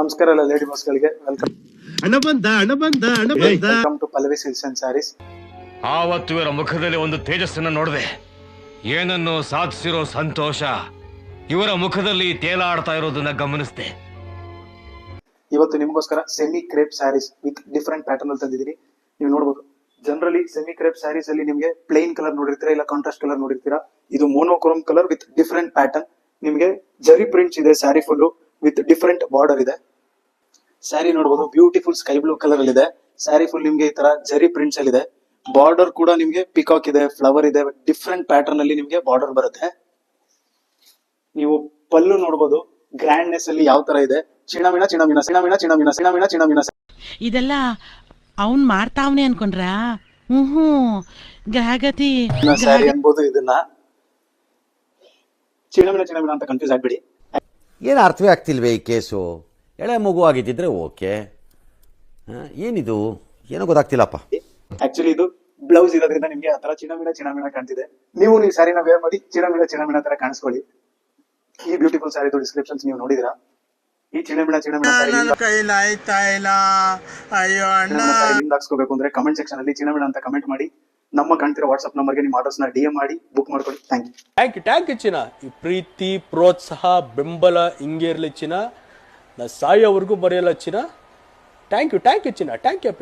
ನಮಸ್ಕಾರ ಎಲ್ಲ ಲೇಡಿ ಬಾಸ್ಗಳಿಗೆ welcome. Welcome to Pallavi silks and sarees. ಆವತ್ತು ಇವರ ಮುಖದಲ್ಲಿ ಒಂದು ತೇಜಸ್ಸನ್ನು ನೋಡಿದೆ. ಏನನ್ನು ಸಾಧಿಸಿರೋ ಸಂತೋಷ ಇವರ ಮುಖದಲ್ಲಿ ತೇಲಾಡ್ತಾ ಇರೋದನ್ನ ಗಮನಿಸಿದೆ. ಇವತ್ತು ನಿಮಗೋಸ್ಕರ semi crepe sarees with different pattern ಅಲ್ಲಿ ತಂದಿದ್ದೀನಿ. ನೀವು ನೋಡಬಹುದು, ಜನರಲಿ ಸೆಮಿ ಕ್ರೇಪ್ ಸ್ಯಾರೀಸ್ ಅಲ್ಲಿ ನಿಮಗೆ ಪ್ಲೇನ್ ಕಲರ್ ನೋಡಿರ್ತೀರಾ, ಇಲ್ಲ ಕಾಂಟ್ರಾಸ್ಟ್ ಕಲರ್ ನೋಡಿರ್ತೀರಾ. ಇದು monochrome colour with different pattern. ನಿಮಗೆ ಜರಿ ಪ್ರಿಂಟ್ಸ್ ಇದೆ, sari full with different border ಇದೆ. ಸ್ಯಾರಿ ನೋಡಬಹುದು, ಬ್ಯೂಟಿಫುಲ್ ಸ್ಕೈ ಬ್ಲೂ ಕಲರ್ ಅಲ್ಲಿ ಇದೆ. ಸ್ಯಾರಿ ಫುಲ್ ನಿಮ್ಗೆ ಈ ತರ ಜರಿ ಪ್ರಿಂಟ್ಸ್ ಅಲ್ಲಿ ಇದೆ. ಬಾರ್ಡರ್ ಕೂಡ ನಿಮ್ಗೆ ಪಿಕಾಕ್ ಇದೆ, ಫ್ಲವರ್ ಇದೆ, ಡಿಫರೆಂಟ್ ಪ್ಯಾಟರ್ನ್ ಅಲ್ಲಿ ನಿಮ್ಗೆ ಬಾರ್ಡರ್ ಬರುತ್ತೆ. ನೀವು ಪಲ್ಲು ನೋಡಬಹುದು, ಗ್ರ್ಯಾಂಡ್ನೆಸ್ ಅಲ್ಲಿ ಯಾವ ತರ ಇದೆ. ಚಿಣಮಿಣ ಚಿಣಮಿಣ ಚಿಣಮಿಣ ಚಿಣಮಿಣ ಚಿಣಮಿಣ ಚಿಣಮಿಣ. ಇದೆಲ್ಲ ಅವನ್ ಮಾಡ್ತಾವ್ನೆ ಅನ್ಕೊಂಡ್ರ? ಗ್ರಹಗತಿ ಸ್ಯಾರಿ ಅನ್ಬೋದು. ಇದನ್ನ ಚಿಣಮಿಣ ಚಿಣಮಿಣ ಅಂತ ಕನ್ಫ್ಯೂಸ್ ಆಗ್ಬಿಡಿ. ಏನು ಅರ್ಥವೇ ಆಗ್ತಿಲ್ವೇ ಈ ಕೇಸು? ಎಳೆ ಮಗು ಆಗಿದ್ದಿದ್ರೆ ಓಕೆ, ಏನಿದು ಏನೋ ಗೊತ್ತಾಗ್ತಿಲ್ಲಪ್ಪ. ಆಕ್ಚುಲಿ ಇದು ಬ್ಲೌಸ್ ಇರೋದ್ರಿಂದ ನಿಮ್ಗೆ ಆತರ ಚಿಣಮಿಣ ಚಿಣಮಿಣ ಕಾಣ್ತಿದೆ. ನೀವು ಸ್ಯಾರಿನ ವೇರ್ ಮಾಡಿ ಚಿಣಮಿಣ ಚಿಣಮಿಣ ತರ ಕಾಣಿಸ್ಕೊಳ್ಳಿ. ಈ ಬ್ಯೂಟಿಫುಲ್ ಸ್ಯಾರಿದು ಡಿಸ್ಕ್ರಿಪ್ಷನ್ಸ್ ನೀವು ನೋಡಿದಿರಾ. ಈ ಚಿಣಮಿಣ ಚಿಣಮಿಣ ಸ್ಯಾರಿ ಹಾಕ್ಸ್ಕೋಬೇಕು ಅಂದ್ರೆ ಕಮೆಂಟ್ ಸೆಕ್ಷನ್ ಅಲ್ಲಿ ಚಿಣಮಿಣ ಅಂತ ಕಮೆಂಟ್ ಮಾಡಿ. ನಮ್ಮ ಕಾಣ್ತಿರೋ ವಾಟ್ಸ್ಆಪ್ ನಂಬರ್ಗೆ ನಿಮ್ಮ ಆರ್ಡರ್ಸ್ ನ DM ಮಾಡಿ ಬುಕ್ ಮಾಡ್ಕೊಳ್ಳಿ. ಥ್ಯಾಂಕ್ ಯು ಚಿನ್ನ. ಈ ಪ್ರೀತಿ, ಪ್ರೋತ್ಸಾಹ, ಬೆಂಬಲ ಹಿಂಗೆ ಇರ್ಲಿ ಚಿನ್ನ. ನಾ ಸಾಯೋವರೆಗೂ ಬರೆಯಲ್ಲ ಚಿನ್ನ. ಥ್ಯಾಂಕ್ ಯು ಚಿನ್ನ. Thank you.